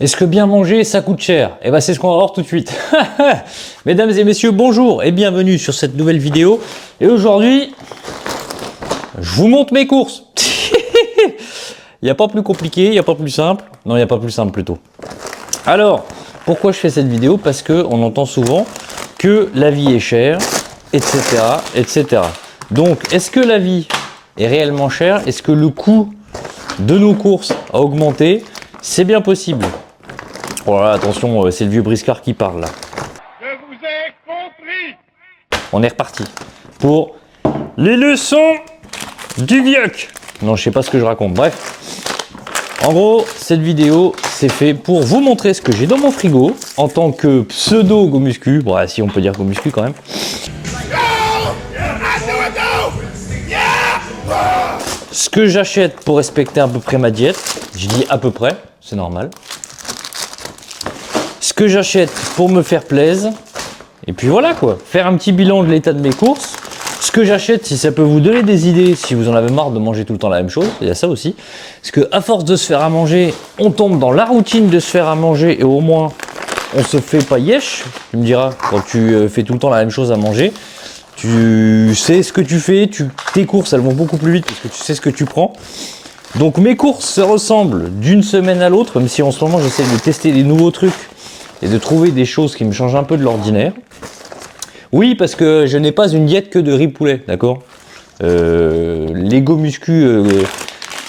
Est-ce que bien manger, ça coûte cher? Eh ben, c'est ce qu'on va voir tout de suite. Mesdames et messieurs, bonjour et bienvenue sur cette nouvelle vidéo. Et aujourd'hui, je vous montre mes courses. Il n'y a pas plus compliqué, il n'y a pas plus simple. Non, il n'y a pas plus simple plutôt. Alors, pourquoi je fais cette vidéo? Parce qu'on entend souvent que la vie est chère, etc., etc. Donc, est-ce que la vie est réellement chère? Est-ce que le coût de nos courses a augmenté? C'est bien possible. Voilà, attention, c'est le vieux briscard qui parle là. Je vous ai compris. On est reparti pour les leçons du vieuk. Non, je sais pas ce que je raconte. Bref, en gros, cette vidéo, c'est fait pour vous montrer ce que j'ai dans mon frigo en tant que pseudo gomuscu. Bon, si on peut dire gomuscu quand même. Ce que j'achète pour respecter à peu près ma diète. Je dis à peu près, c'est normal. Ce que j'achète pour me faire plaisir. Et puis voilà quoi, faire un petit bilan de l'état de mes courses. Ce que j'achète, si ça peut vous donner des idées, si vous en avez marre de manger tout le temps la même chose, il y a ça aussi. Parce que à force de se faire à manger, on tombe dans la routine de se faire à manger et au moins on se fait pas yesh. Tu me diras, quand tu fais tout le temps la même chose à manger, tu sais ce que tu fais, tes courses elles vont beaucoup plus vite parce que tu sais ce que tu prends. Donc mes courses se ressemblent d'une semaine à l'autre, même si en ce moment j'essaie de tester des nouveaux trucs et de trouver des choses qui me changent un peu de l'ordinaire. Oui, parce que je n'ai pas une diète que de riz poulet, d'accord. Les gomuscu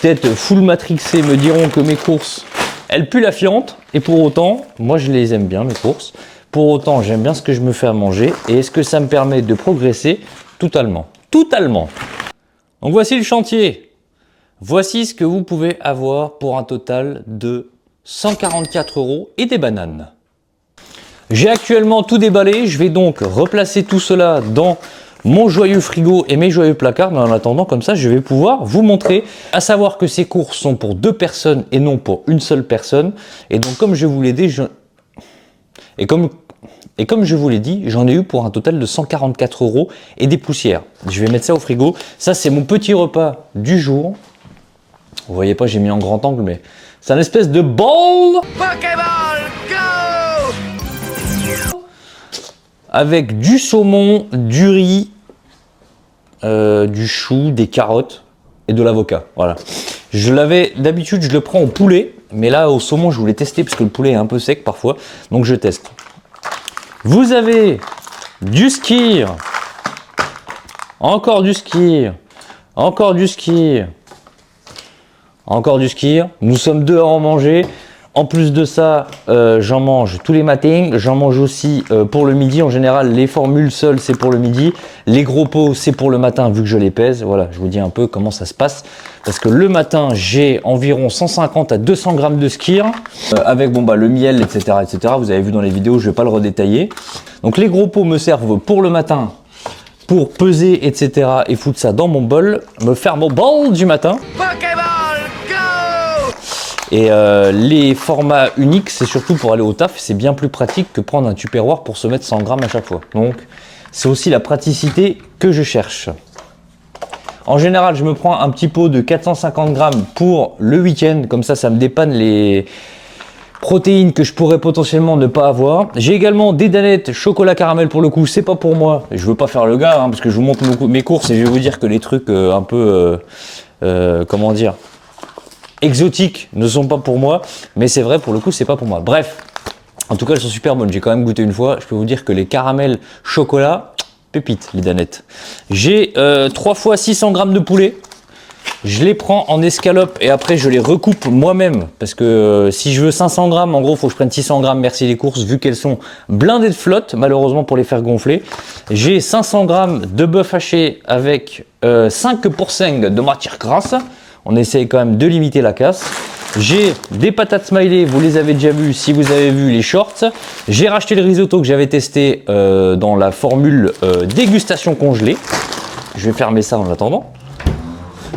peut-être full matrixés me diront que mes courses, elles puent la fiente, et pour autant, moi je les aime bien mes courses. Pour autant, j'aime bien ce que je me fais à manger, et est-ce que ça me permet de progresser? Totalement. Totalement. Donc voici le chantier. Voici ce que vous pouvez avoir pour un total de 144 € et des bananes. J'ai actuellement tout déballé, je vais donc replacer tout cela dans mon joyeux frigo et mes joyeux placards, mais en attendant comme ça je vais pouvoir vous montrer, à savoir que ces courses sont pour 2 personnes et non pour une seule personne, et donc comme je vous l'ai dit, comme je vous l'ai dit, j'en ai eu pour un total de 144 € et des poussières. Je vais mettre ça au frigo, ça c'est mon petit repas du jour. Vous voyez pas, j'ai mis en grand angle, mais c'est un espèce de ball Pokéball Go avec du saumon, du riz, du chou, des carottes et de l'avocat. Voilà. Je l'avais d'habitude, je le prends au poulet, mais là au saumon, je voulais tester parce que le poulet est un peu sec parfois, donc je teste. Vous avez du skyr, encore du skyr, encore du skyr. Encore du skyr, nous sommes 2 à en manger. En plus de ça, j'en mange tous les matins. J'en mange aussi pour le midi. En général, les formules seules, c'est pour le midi. Les gros pots, c'est pour le matin, vu que je les pèse. Voilà, je vous dis un peu comment ça se passe. Parce que le matin, j'ai environ 150 à 200 grammes de skyr. Avec bon, le miel, etc., etc. Vous avez vu dans les vidéos, je ne vais pas le redétailler. Donc les gros pots me servent pour le matin, pour peser, etc. et foutre ça dans mon bol. Me faire mon bol du matin. Et les formats uniques, c'est surtout pour aller au taf, c'est bien plus pratique que prendre un tupperware pour se mettre 100 grammes à chaque fois. Donc, c'est aussi la praticité que je cherche. En général, je me prends un petit pot de 450 grammes pour le week-end, comme ça me dépanne les protéines que je pourrais potentiellement ne pas avoir. J'ai également des danettes chocolat caramel pour le coup, c'est pas pour moi. Je veux pas faire le gars, parce que je vous montre mes courses et je vais vous dire que les trucs un peu, comment dire, exotiques ne sont pas pour moi, mais c'est vrai pour le coup c'est pas pour moi. Bref, en tout cas elles sont super bonnes, j'ai quand même goûté une fois, je peux vous dire que les caramels chocolat, pépites les danettes. J'ai 3 fois 600 grammes de poulet, je les prends en escalope et après je les recoupe moi-même, parce que si je veux 500 grammes, en gros il faut que je prenne 600 grammes, merci les courses, vu qu'elles sont blindées de flotte, malheureusement pour les faire gonfler. J'ai 500 grammes de bœuf haché avec 5% de matière grasse. On essaye quand même de limiter la casse. J'ai des patates smiley, vous les avez déjà vues si vous avez vu les shorts. J'ai racheté le risotto que j'avais testé dans la formule dégustation congelée. Je vais fermer ça en attendant.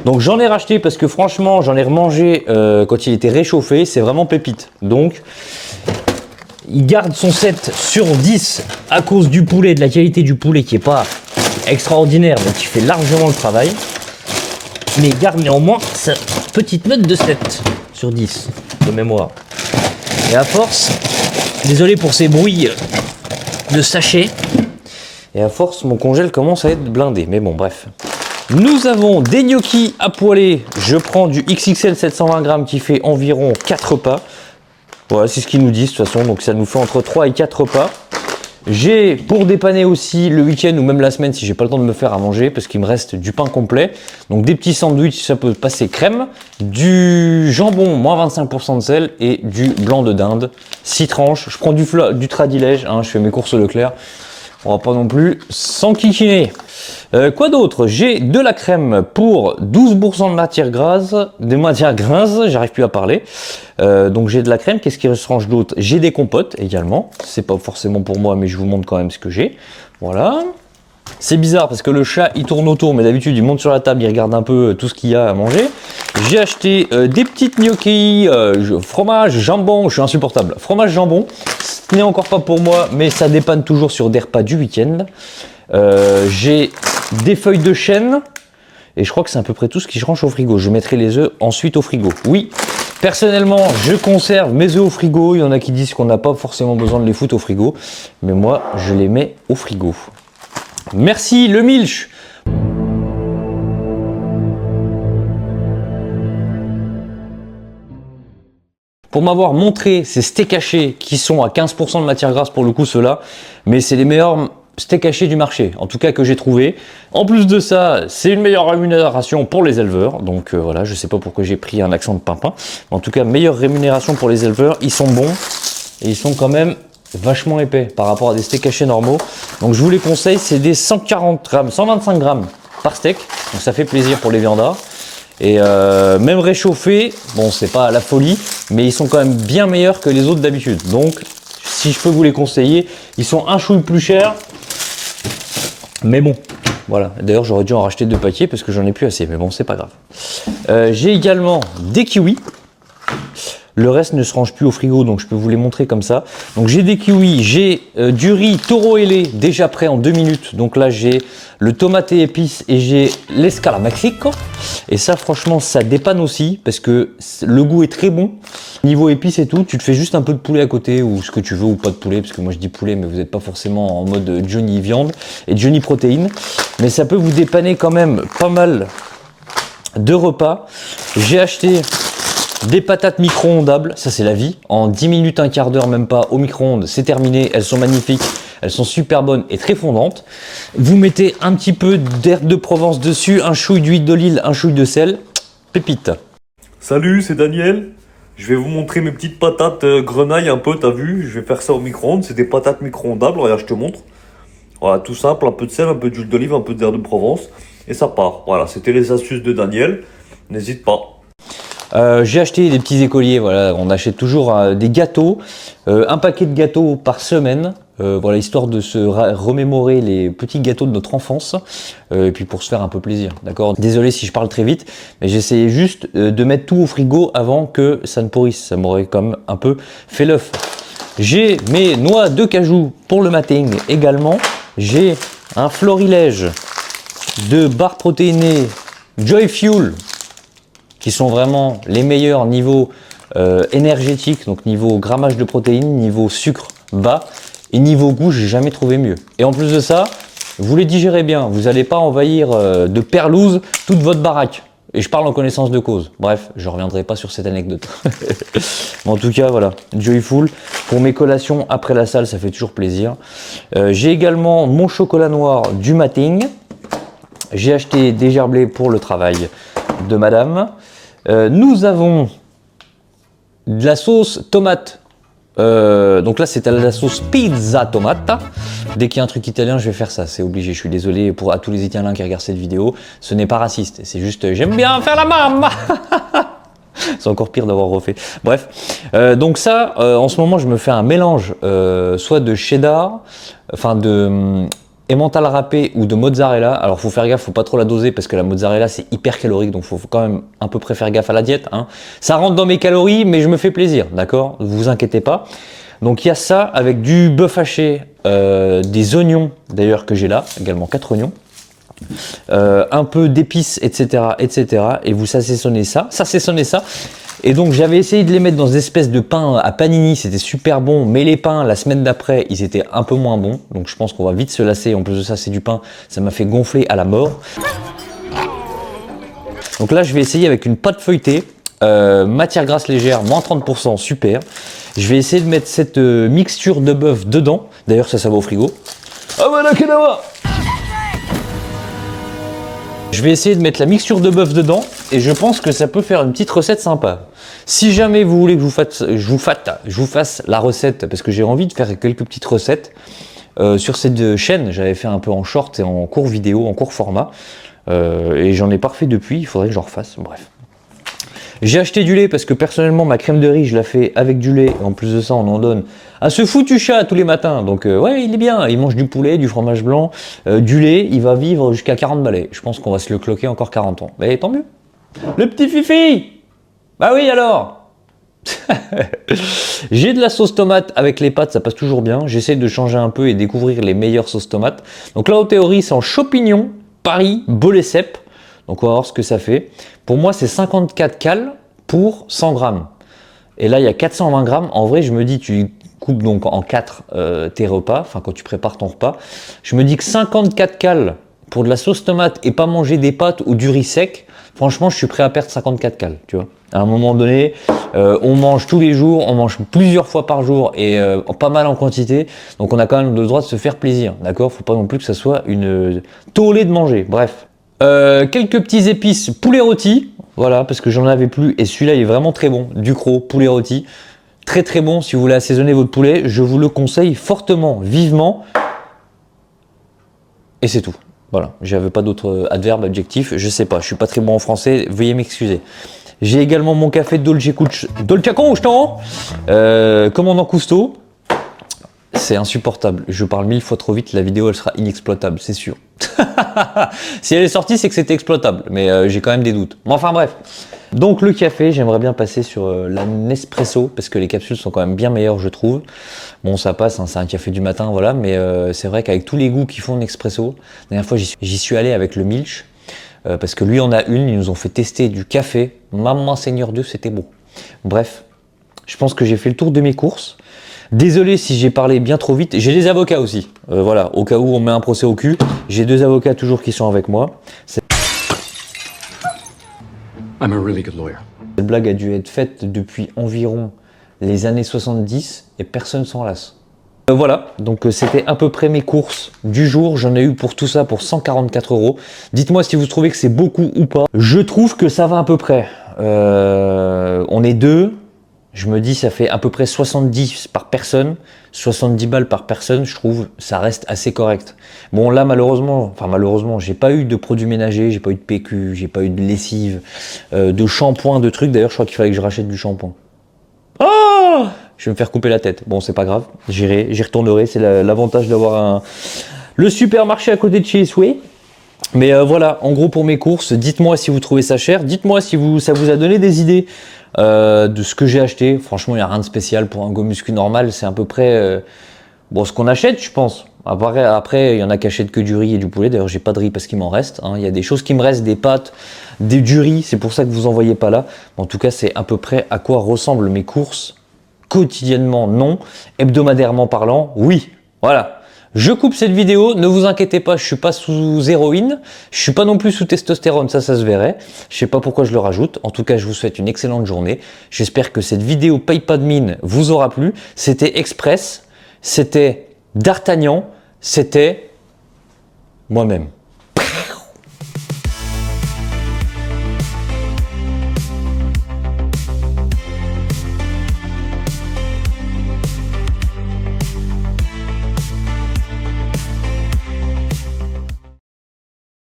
Donc j'en ai racheté parce que franchement j'en ai remangé quand il était réchauffé, c'est vraiment pépite. Donc il garde son 7 sur 10 à cause du poulet, de la qualité du poulet qui n'est pas extraordinaire, donc il fait largement le travail. Mais garde néanmoins sa petite note de 7 sur 10 de mémoire. Et à force, désolé pour ces bruits de sachets, et à force, mon congèle commence à être blindé. Mais bon, bref. Nous avons des gnocchis à poêler. Je prends du XXL 720 grammes qui fait environ 4 repas. Voilà, c'est ce qu'ils nous disent de toute façon. Donc ça nous fait entre 3 et 4 repas. J'ai pour dépanner aussi le week-end ou même la semaine si j'ai pas le temps de me faire à manger parce qu'il me reste du pain complet. Donc des petits sandwichs, ça peut passer crème, du jambon moins 25% de sel et du blanc de dinde. 6 tranches. Je prends du Tradilège, hein, je fais mes courses Leclerc. On va pas non plus s'enquiquiner. Quoi d'autre? J'ai de la crème pour 12% de matière grasse, j'arrive plus à parler. Donc j'ai de la crème, qu'est-ce qui se range d'autre? J'ai des compotes également, c'est pas forcément pour moi mais je vous montre quand même ce que j'ai. Voilà. C'est bizarre parce que le chat il tourne autour mais d'habitude il monte sur la table, il regarde un peu tout ce qu'il y a à manger. J'ai acheté des petites gnocchis, fromage, jambon, je suis insupportable. Fromage, jambon, ce n'est encore pas pour moi mais ça dépanne toujours sur des repas du week-end. J'ai des feuilles de chêne et je crois que c'est à peu près tout ce qui se range au frigo. Je mettrai les œufs ensuite au frigo. Oui, personnellement, je conserve mes œufs au frigo. Il y en a qui disent qu'on n'a pas forcément besoin de les foutre au frigo, mais moi, je les mets au frigo. Merci le Milch. Pour m'avoir montré ces steaks hachés qui sont à 15% de matière grasse pour le coup ceux-là, mais c'est les meilleurs steak haché du marché, en tout cas que j'ai trouvé. En plus de ça, c'est une meilleure rémunération pour les éleveurs. Donc voilà, je sais pas pourquoi j'ai pris un accent de pimpin. En tout cas, meilleure rémunération pour les éleveurs. Ils sont bons et ils sont quand même vachement épais par rapport à des steaks hachés normaux. Donc je vous les conseille, c'est des 140 grammes, 125 grammes par steak. Donc ça fait plaisir pour les viandards. Et même réchauffés, bon c'est pas la folie, mais ils sont quand même bien meilleurs que les autres d'habitude. Donc si je peux vous les conseiller, ils sont un chouille plus chers. Mais bon, voilà. D'ailleurs, j'aurais dû en racheter 2 paquets parce que j'en ai plus assez. Mais bon, c'est pas grave. J'ai également des kiwis. Le reste ne se range plus au frigo, donc je peux vous les montrer comme ça. Donc j'ai des kiwis, j'ai du riz toro ailé déjà prêt en 2 minutes. Donc là, j'ai le tomate et épices et j'ai l'escala Mexico. Et ça, franchement, ça dépanne aussi parce que le goût est très bon. Niveau épices et tout, tu te fais juste un peu de poulet à côté ou ce que tu veux ou pas de poulet, parce que moi je dis poulet, mais vous n'êtes pas forcément en mode Johnny viande et Johnny protéines. Mais ça peut vous dépanner quand même pas mal de repas. J'ai acheté des patates micro-ondables, ça c'est la vie. En 10 minutes, un quart d'heure, même pas, au micro-ondes, c'est terminé. Elles sont magnifiques, elles sont super bonnes et très fondantes. Vous mettez un petit peu d'herbe de Provence dessus, un chouille d'huile d'olive, un chouille de sel, pépite. Salut, c'est Daniel. Je vais vous montrer mes petites patates grenaille un peu, t'as vu? Je vais faire ça au micro-ondes, c'est des patates micro-ondables, regarde, je te montre. Voilà, tout simple, un peu de sel, un peu d'huile d'olive, un peu d'herbe de Provence, et ça part. Voilà, c'était les astuces de Daniel, n'hésite pas. J'ai acheté des petits écoliers, voilà, on achète toujours des gâteaux, un paquet de gâteaux par semaine, voilà, histoire de se remémorer les petits gâteaux de notre enfance, et puis pour se faire un peu plaisir, d'accord? Désolé si je parle très vite, mais j'essayais juste de mettre tout au frigo avant que ça ne pourrisse, ça m'aurait quand même un peu fait l'œuf. J'ai mes noix de cajou pour le matin également, j'ai un florilège de barres protéinées Joy Fuel, qui sont vraiment les meilleurs niveau énergétique, donc niveau grammage de protéines, niveau sucre bas et niveau goût, j'ai jamais trouvé mieux. Et en plus de ça, vous les digérez bien, vous n'allez pas envahir de perlouse toute votre baraque. Et je parle en connaissance de cause. Bref, je ne reviendrai pas sur cette anecdote. En tout cas, voilà, Joyful. Pour mes collations après la salle, ça fait toujours plaisir. J'ai également mon chocolat noir du matin. J'ai acheté des gerblés pour le travail de madame. Nous avons de la sauce tomate. Donc là, c'est la sauce pizza tomate. Dès qu'il y a un truc italien, je vais faire ça. C'est obligé. Je suis désolé à tous les Italiens qui regardent cette vidéo. Ce n'est pas raciste. C'est juste, j'aime bien faire la mamma. C'est encore pire d'avoir refait. Bref. Donc ça, en ce moment, je me fais un mélange soit de cheddar, enfin de emmental râpé ou de mozzarella. Alors faut faire gaffe, faut pas trop la doser parce que la mozzarella c'est hyper calorique, donc faut quand même un peu faire gaffe à la diète, hein. Ça rentre dans mes calories mais je me fais plaisir, d'accord, vous inquiétez pas. Donc il y a ça avec du bœuf haché, des oignons d'ailleurs que j'ai là, également 4 oignons, un peu d'épices, etc., etc. Et vous saucissonnez ça, Et donc j'avais essayé de les mettre dans des espèces de pains à panini, c'était super bon, mais les pains la semaine d'après ils étaient un peu moins bons, donc je pense qu'on va vite se lasser. En plus de ça c'est du pain, ça m'a fait gonfler à la mort. Donc là je vais essayer avec une pâte feuilletée, matière grasse légère, moins 30%, super. Je vais essayer de mettre cette mixture de bœuf dedans, d'ailleurs ça va au frigo. Ah voilà Kenawa. Je vais essayer de mettre la mixture de bœuf dedans et je pense que ça peut faire une petite recette sympa. Si jamais vous voulez que je vous fasse la recette, parce que j'ai envie de faire quelques petites recettes sur cette chaîne, j'avais fait un peu en short et en court vidéo, en court format, et j'en ai pas refait depuis, il faudrait que j'en refasse, bref. J'ai acheté du lait parce que personnellement ma crème de riz je la fais avec du lait, en plus de ça on en donne à ce foutu chat tous les matins, donc ouais il est bien, il mange du poulet, du fromage blanc, du lait, il va vivre jusqu'à 40 balais, je pense qu'on va se le cloquer encore 40 ans, mais tant mieux. Le petit fifi. Bah oui alors. J'ai de la sauce tomate avec les pâtes, ça passe toujours bien, j'essaie de changer un peu et découvrir les meilleures sauces tomates. Donc là en théorie c'est en champignon, Paris, Bolé cèpe. Donc on va voir ce que ça fait. Pour moi c'est 54 cales pour 100 grammes. Et là il y a 420 grammes. En vrai je me dis tu coupes donc en 4 tes repas, enfin quand tu prépares ton repas. Je me dis que 54 cales pour de la sauce tomate et pas manger des pâtes ou du riz sec. Franchement je suis prêt à perdre 54 cales, tu vois. À un moment donné, on mange tous les jours, on mange plusieurs fois par jour et pas mal en quantité. Donc on a quand même le droit de se faire plaisir, d'accord? Faut pas non plus que ça soit une tollée de manger, bref. Quelques petits épices poulet rôti, voilà, parce que j'en avais plus et celui-là il est vraiment très bon, Ducros poulet rôti, très très bon. Si vous voulez assaisonner votre poulet, je vous le conseille fortement, vivement, et c'est tout. Voilà, j'avais pas d'autres adverbes, adjectifs, je sais pas, je suis pas très bon en français, veuillez m'excuser. J'ai également mon café Dolce Gusto, commandant Cousteau. C'est insupportable, je parle 1000 fois trop vite, la vidéo elle sera inexploitable, c'est sûr. Si elle est sortie, c'est que c'était exploitable, mais j'ai quand même des doutes. Mais enfin bref. Donc le café, j'aimerais bien passer sur la Nespresso, parce que les capsules sont quand même bien meilleures, je trouve. Bon, ça passe, hein, c'est un café du matin, voilà, mais c'est vrai qu'avec tous les goûts qu'ils font Nespresso, la dernière fois j'y suis allé avec le Milch, parce que lui en a une, ils nous ont fait tester du café. Maman Seigneur Dieu, c'était beau. Bref, je pense que j'ai fait le tour de mes courses. Désolé si j'ai parlé bien trop vite. J'ai des avocats aussi. Voilà, au cas où on met un procès au cul, j'ai 2 avocats toujours qui sont avec moi. I'm a really good lawyer. Cette blague a dû être faite depuis environ les années 70 et personne s'en lasse. Voilà, donc c'était à peu près mes courses du jour. J'en ai eu pour tout ça pour 144 €. Dites-moi si vous trouvez que c'est beaucoup ou pas. Je trouve que ça va à peu près. On est 2. Je me dis ça fait à peu près 70 par personne, 70 balles par personne, je trouve ça reste assez correct. Bon là malheureusement, j'ai pas eu de produits ménagers, j'ai pas eu de PQ, j'ai pas eu de lessive, de shampoing, de trucs. D'ailleurs je crois qu'il fallait que je rachète du shampoing. Oh, je vais me faire couper la tête. Bon c'est pas grave, j'y retournerai, c'est l'avantage d'avoir le supermarché à côté de chez Sway. Mais voilà, en gros pour mes courses, dites-moi si vous trouvez ça cher, dites-moi si ça vous a donné des idées de ce que j'ai acheté. Franchement, il n'y a rien de spécial pour un Gomuscu normal, c'est à peu près bon, ce qu'on achète, je pense. Après, il y en a qui achètent que du riz et du poulet. D'ailleurs, j'ai pas de riz parce qu'il m'en reste. Hein. Il y a des choses qui me restent, des pâtes, du riz, c'est pour ça que vous en voyez pas là. En tout cas, c'est à peu près à quoi ressemblent mes courses. Quotidiennement, non. Hebdomadairement parlant, oui. Voilà. Je coupe cette vidéo, ne vous inquiétez pas, je suis pas sous héroïne, je suis pas non plus sous testostérone, ça se verrait. Je sais pas pourquoi je le rajoute. En tout cas, je vous souhaite une excellente journée. J'espère que cette vidéo paye pas de mine vous aura plu. C'était Express, c'était D'Artagnan, c'était moi-même.